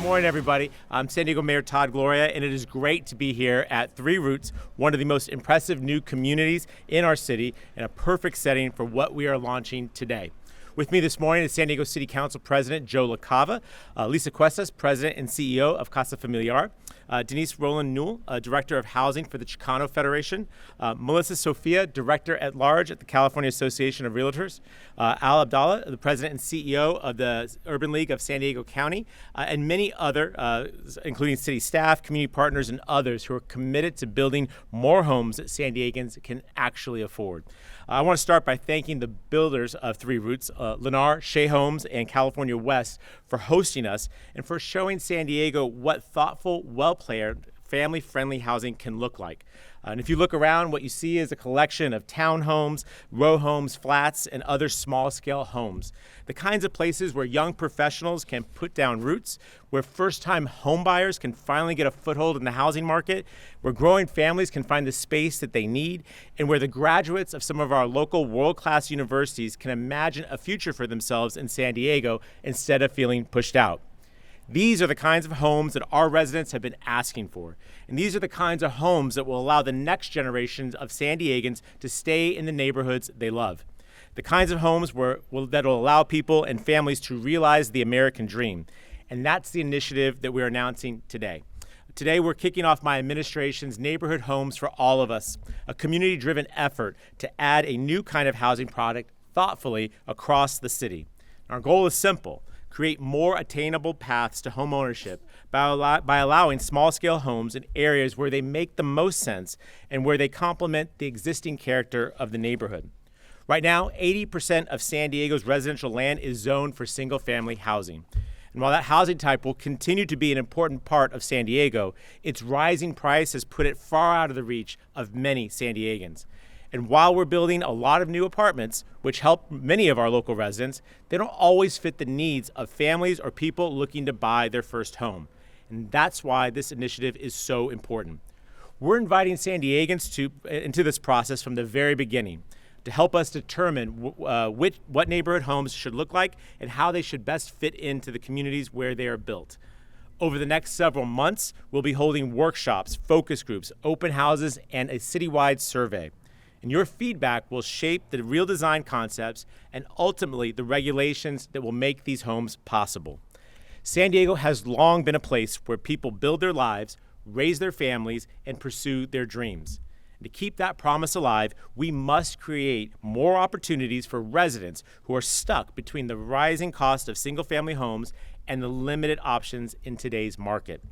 morning, everybody. I'm San Diego Mayor Todd Gloria, and it is great to be here at Three Roots, one of the most impressive new communities in our city, and a perfect setting for what we are launching today. With me this morning is San Diego City Council President Joe LaCava, Lisa Cuestas, President and CEO of Casa Familiar, Denise Roland Newell, Director of Housing for the Chicano Federation, Melissa Sofia, Director at Large at the California Association of Realtors, Al Abdallah, the President and CEO of the Urban League of San Diego County, and many other, including city staff, community partners, and others who are committed to building more homes that San Diegans can actually afford. I want to start by thanking the builders of Three Roots, Lennar, Shea Homes, and California West, for hosting us and for showing San Diego what thoughtful, well-planned, family-friendly housing can look like. And if you look around, what you see is a collection of townhomes, row homes, flats, and other small-scale homes. The kinds of places where young professionals can put down roots, where first-time homebuyers can finally get a foothold in the housing market, where growing families can find the space that they need, and where the graduates of some of our local world-class universities can imagine a future for themselves in San Diego instead of feeling pushed out. These are the kinds of homes that our residents have been asking for. And these are the kinds of homes that will allow the next generations of San Diegans to stay in the neighborhoods they love. The kinds of homes that will allow people and families to realize the American dream. And that's the initiative that we're announcing today. Today, we're kicking off my administration's Neighborhood Homes for All of Us, a community-driven effort to add a new kind of housing product thoughtfully across the city. Our goal is simple: create more attainable paths to homeownership by allowing small-scale homes in areas where they make the most sense and where they complement the existing character of the neighborhood. Right now, 80% of San Diego's residential land is zoned for single-family housing. And while that housing type will continue to be an important part of San Diego, its rising price has put it far out of the reach of many San Diegans. And while we're building a lot of new apartments, which help many of our local residents, they don't always fit the needs of families or people looking to buy their first home. And that's why this initiative is so important. We're inviting San Diegans into this process from the very beginning to help us determine what neighborhood homes should look like and how they should best fit into the communities where they are built. Over the next several months, we'll be holding workshops, focus groups, open houses, and a citywide survey. And your feedback will shape the real design concepts and ultimately the regulations that will make these homes possible. San Diego has long been a place where people build their lives, raise their families, and pursue their dreams. And to keep that promise alive, we must create more opportunities for residents who are stuck between the rising cost of single-family homes and the limited options in today's market.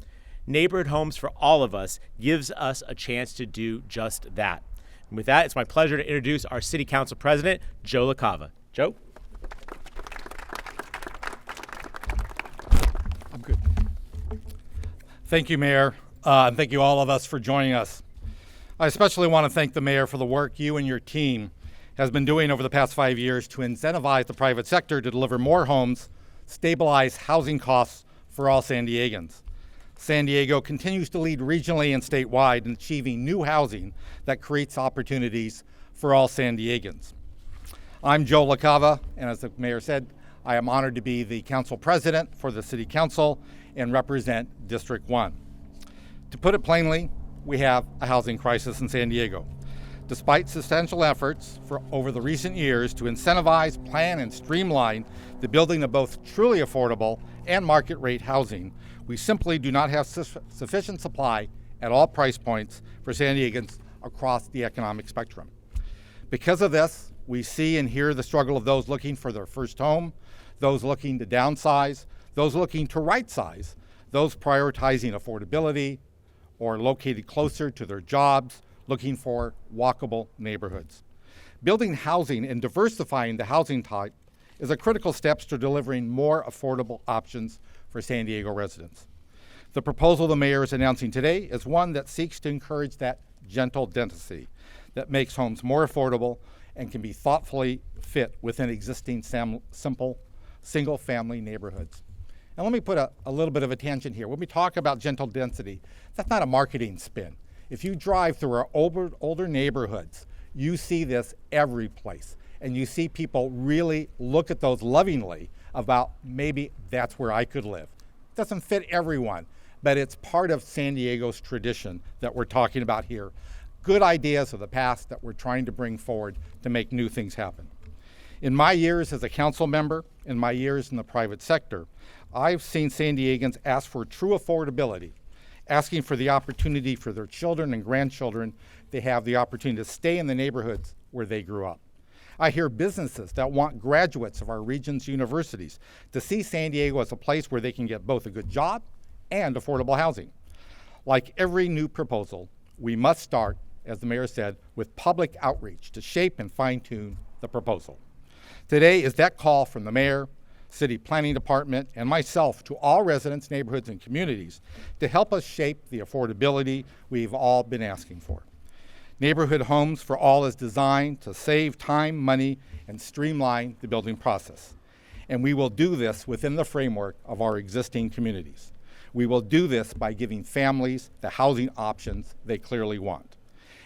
Neighborhood Homes for All of Us gives us a chance to do just that. And with that, it's my pleasure to introduce our City Council President, Joe LaCava. Joe? I'm good. Thank you, Mayor, and thank you all of us for joining us. I especially want to thank the Mayor for the work you and your team has been doing over the past 5 years to incentivize the private sector to deliver more homes, stabilize housing costs for all San Diegans. San Diego continues to lead regionally and statewide in achieving new housing that creates opportunities for all San Diegans. I'm Joe LaCava, and as the Mayor said, I am honored to be the Council President for the City Council and represent District 1. To put it plainly, we have a housing crisis in San Diego. Despite substantial efforts over the recent years to incentivize, plan, and streamline the building of both truly affordable and market rate housing, we simply do not have sufficient supply at all price points for San Diegans across the economic spectrum. Because of this, we see and hear the struggle of those looking for their first home, those looking to downsize, those looking to right-size, those prioritizing affordability or located closer to their jobs, looking for walkable neighborhoods. Building housing and diversifying the housing type is a critical step to delivering more affordable options for San Diego residents. The proposal the Mayor is announcing today is one that seeks to encourage that gentle density that makes homes more affordable and can be thoughtfully fit within existing simple single-family neighborhoods. And let me put a little bit of a tangent here. When we talk about gentle density, that's not a marketing spin. If you drive through our older neighborhoods, you see this every place. And you see people really look at those lovingly about maybe that's where I could live. doesn't fit everyone, but it's part of San Diego's tradition that we're talking about here. Good ideas of the past that we're trying to bring forward to make new things happen. In my years as a council member, in my years in the private sector, I've seen San Diegans ask for true affordability, asking for the opportunity for their children and grandchildren to have the opportunity to stay in the neighborhoods where they grew up. I hear businesses that want graduates of our region's universities to see San Diego as a place where they can get both a good job and affordable housing. Like every new proposal, we must start, as the mayor said, with public outreach to shape and fine-tune the proposal. Today is that call from the mayor, city planning department, and myself to all residents, neighborhoods, and communities to help us shape the affordability we've all been asking for. Neighborhood Homes for All is designed to save time, money, and streamline the building process. And we will do this within the framework of our existing communities. We will do this by giving families the housing options they clearly want.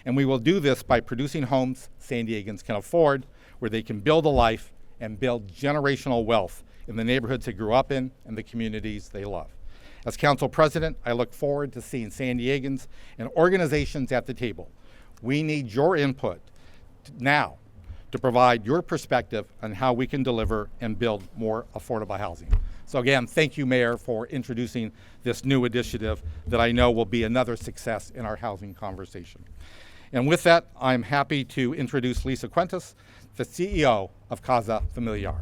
And we will do this by producing homes San Diegans can afford, where they can build a life and build generational wealth in the neighborhoods they grew up in and the communities they love. As council president, I look forward to seeing San Diegans and organizations at the table. We need your input now to provide your perspective on how we can deliver and build more affordable housing. So again, thank you, Mayor, for introducing this new initiative that I know will be another success in our housing conversation. And with that, I'm happy to introduce Lisa Cuentas, the CEO of Casa Familiar.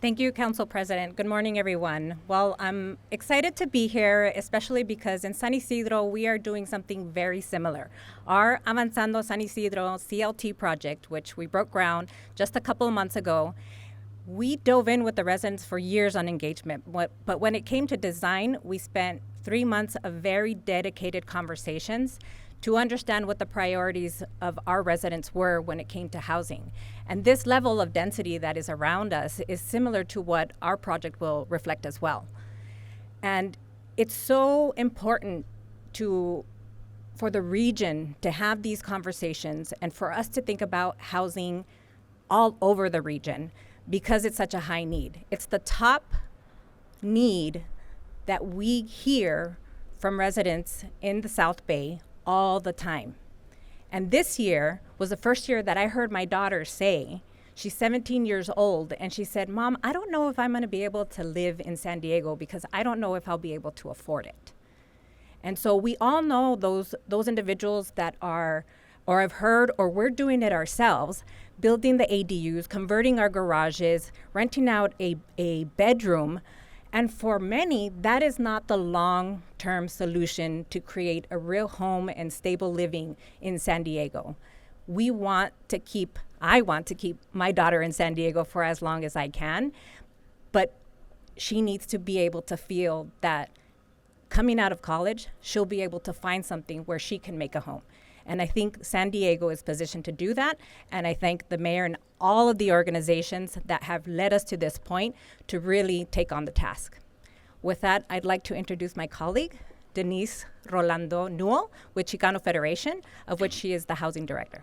Thank you, Council President. Good morning, everyone. Well, I'm excited to be here, especially because in San Isidro, we are doing something very similar. Our Avanzando San Isidro CLT project, which we broke ground just a couple of months ago, we dove in with the residents for years on engagement. But when it came to design, we spent 3 months of very dedicated conversations to understand what the priorities of our residents were when it came to housing. And this level of density that is around us is similar to what our project will reflect as well. And it's so important for the region to have these conversations and for us to think about housing all over the region because it's such a high need. It's the top need that we hear from residents in the South Bay all the time. And this year was the first year that I heard my daughter say, she's 17 years old, and she said, "Mom, I don't know if I'm gonna be able to live in San Diego because I don't know if I'll be able to afford it." And so we all know those individuals that are, or have heard, or we're doing it ourselves, building the ADUs, converting our garages, renting out a bedroom. And for many, that is not the long-term solution to create a real home and stable living in San Diego. I want to keep my daughter in San Diego for as long as I can, but she needs to be able to feel that coming out of college, she'll be able to find something where she can make a home. And I think San Diego is positioned to do that. And I thank the mayor and all of the organizations that have led us to this point to really take on the task. With that, I'd like to introduce my colleague, Denise Rolando Newell, with Chicano Federation, of which she is the housing director.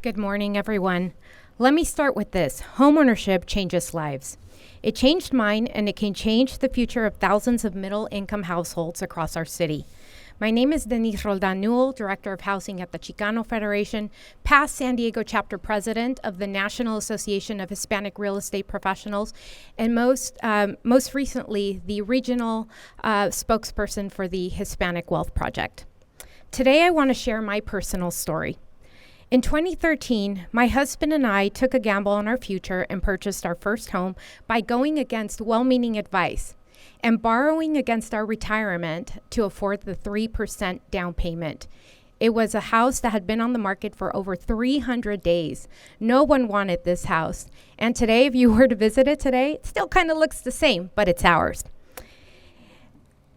Good morning, everyone. Let me start with this. Homeownership changes lives. It changed mine, and it can change the future of thousands of middle-income households across our city. My name is Denise Roldan Newell, Director of Housing at the Chicano Federation, past San Diego Chapter President of the National Association of Hispanic Real Estate Professionals, and most recently, the Regional Spokesperson for the Hispanic Wealth Project. Today, I want to share my personal story. In 2013, my husband and I took a gamble on our future and purchased our first home by going against well-meaning advice and borrowing against our retirement to afford the 3% down payment. It was a house that had been on the market for over 300 days. No one wanted this house. And today, if you were to visit it today, it still kind of looks the same, but it's ours.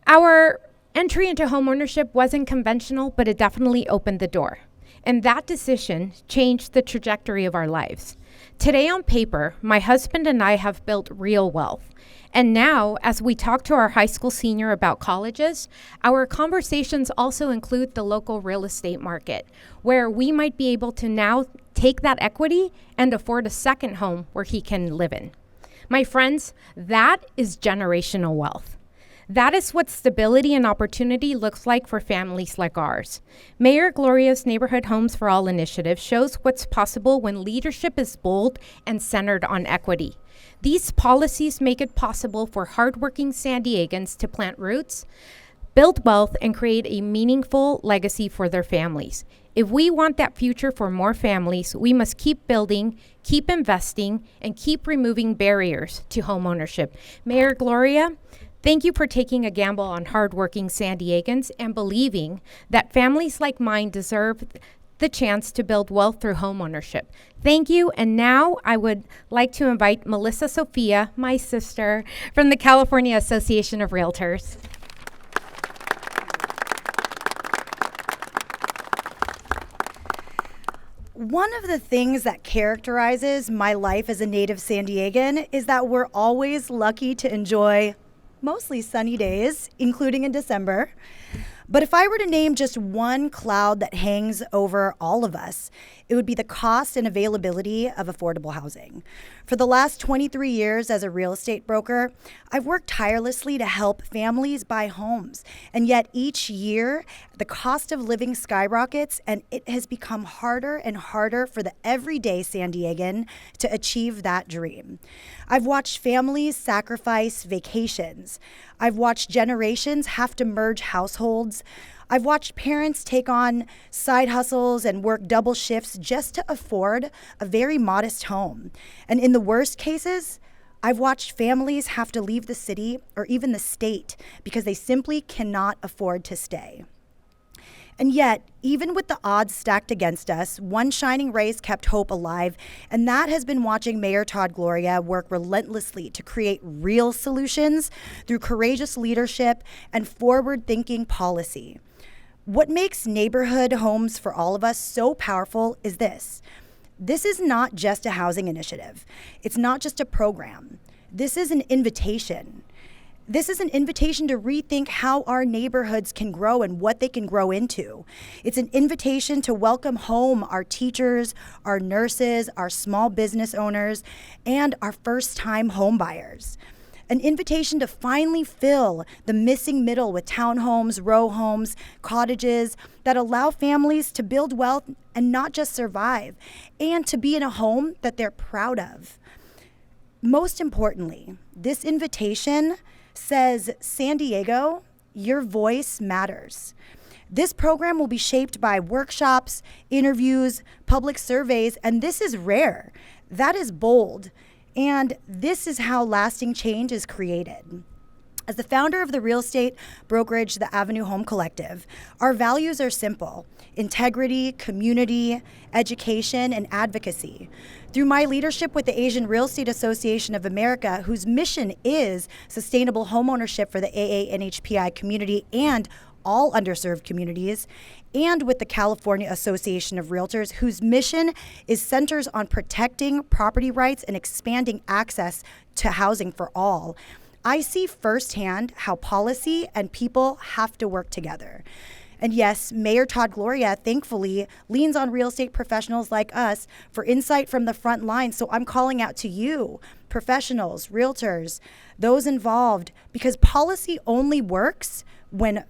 Our entry into homeownership wasn't conventional, but it definitely opened the door. And that decision changed the trajectory of our lives. Today on paper, my husband and I have built real wealth. And now, as we talk to our high school senior about colleges, our conversations also include the local real estate market, where we might be able to now take that equity and afford a second home where he can live in. My friends, that is generational wealth. That is what stability and opportunity looks like for families like ours. Mayor Gloria's Neighborhood Homes for All initiative shows what's possible when leadership is bold and centered on equity. These policies make it possible for hardworking San Diegans to plant roots, build wealth, and create a meaningful legacy for their families. If we want that future for more families, we must keep building, keep investing, and keep removing barriers to homeownership. Mayor Gloria, thank you for taking a gamble on hardworking San Diegans and believing that families like mine deserve the chance to build wealth through homeownership. Thank you. And now I would like to invite Melissa Sophia, my sister, from the California Association of Realtors. One of the things that characterizes my life as a native San Diegan is that we're always lucky to enjoy mostly sunny days, including in December. But if I were to name just one cloud that hangs over all of us, it would be the cost and availability of affordable housing. For the last 23 years as a real estate broker, I've worked tirelessly to help families buy homes. And yet each year, the cost of living skyrockets, and it has become harder and harder for the everyday San Diegan to achieve that dream. I've watched families sacrifice vacations. I've watched generations have to merge households. I've watched parents take on side hustles and work double shifts just to afford a very modest home. And in the worst cases, I've watched families have to leave the city or even the state because they simply cannot afford to stay. And yet, even with the odds stacked against us, one shining ray's kept hope alive, and that has been watching Mayor Todd Gloria work relentlessly to create real solutions through courageous leadership and forward-thinking policy. What makes Neighborhood Homes for All of Us so powerful is this. This is not just a housing initiative. It's not just a program. This is an invitation. This is an invitation to rethink how our neighborhoods can grow and what they can grow into. It's an invitation to welcome home our teachers, our nurses, our small business owners, and our first-time homebuyers. An invitation to finally fill the missing middle with townhomes, row homes, cottages that allow families to build wealth and not just survive, and to be in a home that they're proud of. Most importantly, this invitation says, San Diego, your voice matters. This program will be shaped by workshops, interviews, public surveys, and this is rare. That is bold. And this is how lasting change is created. As the founder of the real estate brokerage, the Avenue Home Collective, our values are simple: integrity, community, education, and advocacy. Through my leadership with the Asian Real Estate Association of America, whose mission is sustainable homeownership for the AA-NHPI community and all underserved communities, and with the California Association of Realtors, whose mission is centers on protecting property rights and expanding access to housing for all, I see firsthand how policy and people have to work together. And yes, Mayor Todd Gloria, thankfully, leans on real estate professionals like us for insight from the front line. So I'm calling out to you, professionals, realtors, those involved, because policy only works when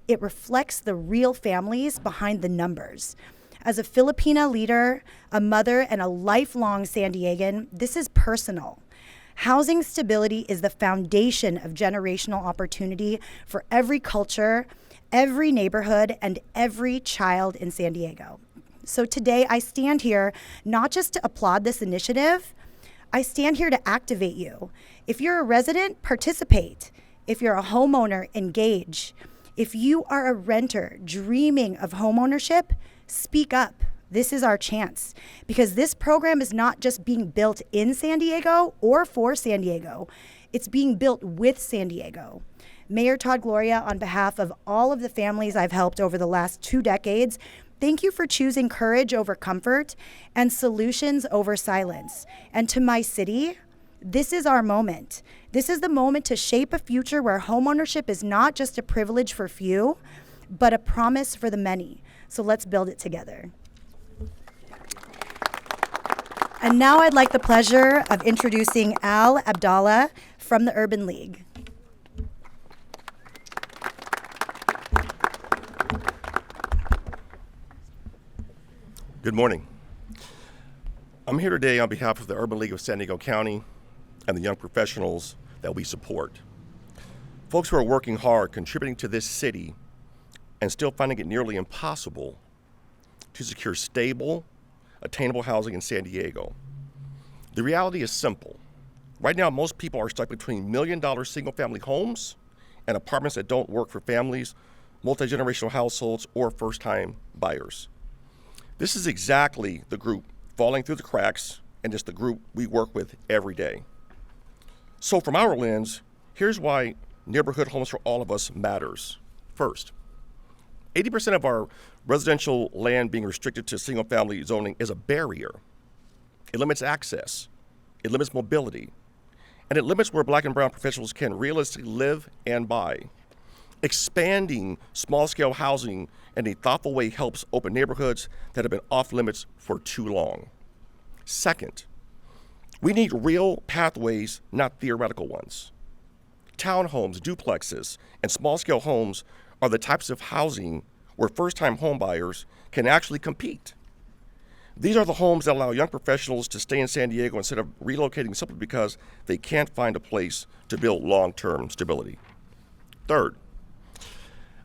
it reflects the real families behind the numbers. As a Filipina leader, a mother, and a lifelong San Diegan, this is personal. Housing stability is the foundation of generational opportunity for every culture, every neighborhood, and every child in San Diego. So today I stand here not just to applaud this initiative, I stand here to activate you. If you're a resident, participate. If you're a homeowner, engage. If you are a renter dreaming of homeownership, speak up. This is our chance, because this program is not just being built in San Diego or for San Diego. It's being built with San Diego. Mayor Todd Gloria, on behalf of all of the families I've helped over the last 2 decades, Thank you for choosing courage over comfort and solutions over silence. And to my city, this is our moment. This is the moment to shape a future where homeownership is not just a privilege for few, but a promise for the many. So let's build it together. And now I'd like the pleasure of introducing Al Abdallah from the Urban League. Good morning. I'm here today on behalf of the Urban League of San Diego County and the young professionals that we support. Folks who are working hard, contributing to this city, and still finding it nearly impossible to secure stable, attainable housing in San Diego. The reality is simple. Right now, most people are stuck between million-dollar single-family homes and apartments that don't work for families, multi-generational households, or first-time buyers. This is exactly the group falling through the cracks, and it's the group we work with every day. So from our lens, here's why neighborhood homes for all of us matters. First, 80% of our residential land being restricted to single-family zoning is a barrier. It limits access, it limits mobility, and it limits where Black and brown professionals can realistically live and buy. Expanding small-scale housing in a thoughtful way helps open neighborhoods that have been off limits for too long. Second, we need real pathways, not theoretical ones. Townhomes, duplexes, and small-scale homes are the types of housing where first-time homebuyers can actually compete. These are the homes that allow young professionals to stay in San Diego instead of relocating simply because they can't find a place to build long-term stability. Third,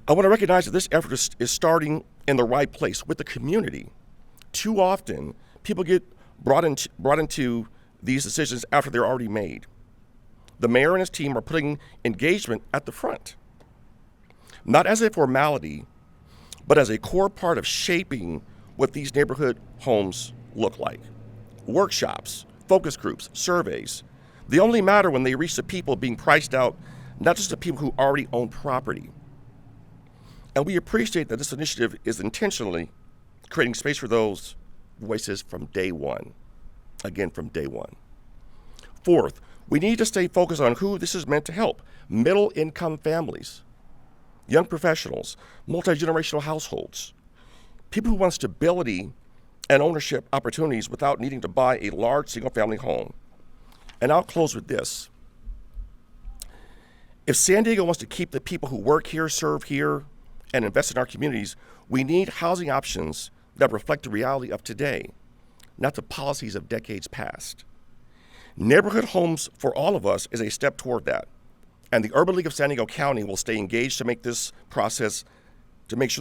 I want to recognize that this effort is starting in the right place with the community. Too often, people get brought into these decisions after they're already made. The mayor and his team are putting engagement at the front, not as a formality, but as a core part of shaping what these neighborhood homes look like. Workshops, focus groups, surveys, they only matter when they reach the people being priced out, not just the people who already own property. And we appreciate that this initiative is intentionally creating space for those voices from day one. Again, from day one. Fourth, we need to stay focused on who this is meant to help. Middle-income families, young professionals, multi-generational households, people who want stability and ownership opportunities without needing to buy a large single-family home. And I'll close with this. If San Diego wants to keep the people who work here, serve here, and invest in our communities, we need housing options that reflect the reality of today, not the policies of decades past. Neighborhood homes for all of us is a step toward that. And the Urban League of San Diego County will stay engaged to make sure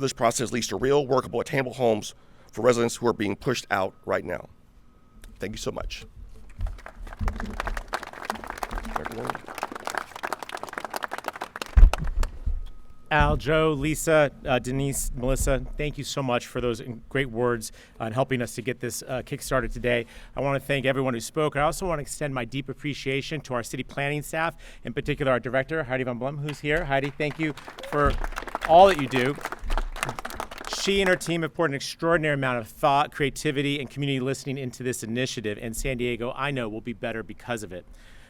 this process leads to real, workable, attainable homes for residents who are being pushed out right now. Thank you so much. Al, Joe, Lisa, Denise, Melissa, thank you so much for those great words and helping us to get this kick-started today. I want to thank everyone who spoke. I also want to extend my deep appreciation to our city planning staff, in particular our director, Heidi Van Blum, who's here. Heidi, thank you for all that you do. She and her team have poured an extraordinary amount of thought, creativity, and community listening into this initiative, and San Diego, I know, will be better because of it.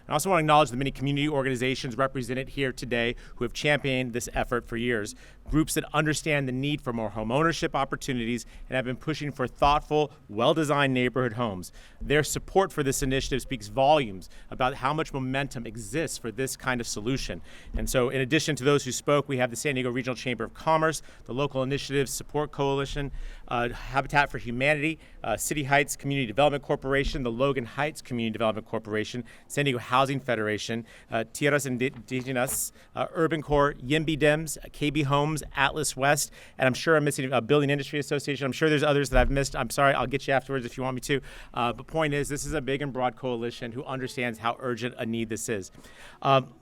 I also want to acknowledge the many community organizations represented here today who have championed this effort for years. Groups that understand the need for more home ownership opportunities and have been pushing for thoughtful, well-designed neighborhood homes. Their support for this initiative speaks volumes about how much momentum exists for this kind of solution. And so in addition to those who spoke, we have the San Diego Regional Chamber of Commerce, the Local Initiatives Support Coalition, Habitat for Humanity, City Heights Community Development Corporation, the Logan Heights Community Development Corporation, San Diego Housing Federation, Tierras Indigenas, Urban Corps, Yimby Dems, KB Homes, Atlas West, and I'm sure I'm missing a Building Industry Association. I'm sure there's others that I've missed. I'm sorry, I'll get you afterwards if you want me to. But point is, this is a big and broad coalition who understands how urgent a need this is.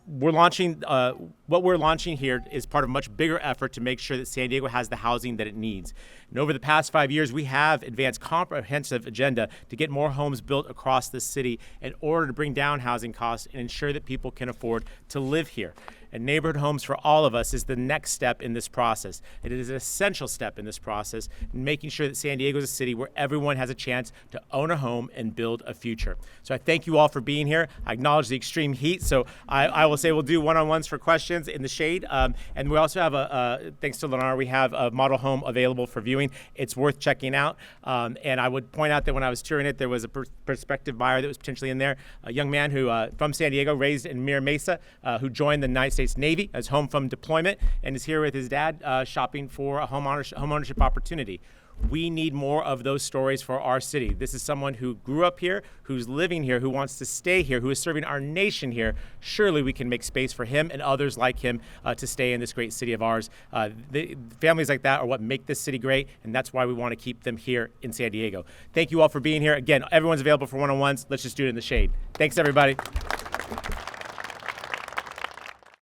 we're launching what we're launching here is part of a much bigger effort to make sure that San Diego has the housing that it needs. And over the past 5 years, we have advanced comprehensive agenda to get more homes built across the city in order to bring down housing costs and ensure that people can afford to live here. And neighborhood homes for all of us is the next step in this process. It is an essential step in this process in making sure that San Diego is a city where everyone has a chance to own a home and build a future. So I thank you all for being here. I acknowledge the extreme heat, so I will say we'll do one-on-ones for questions in the shade. And we also have thanks to Lennar, we have a model home available for viewing. It's worth checking out. And I would point out that when I was touring it, there was a prospective buyer that was potentially in there, a young man who from San Diego, raised in Mira Mesa, who joined the United States Navy as home from deployment and is here with his dad shopping for a home ownership opportunity. We need more of those stories for our city. This is someone who grew up here, who's living here, who wants to stay here, who is serving our nation here. Surely we can make space for him and others like him to stay in this great city of ours. The families like that are what make this city great, and that's why we want to keep them here in San Diego. Thank you all for being here. Again, everyone's available for one-on-ones. Let's just do it in the shade. Thanks, everybody.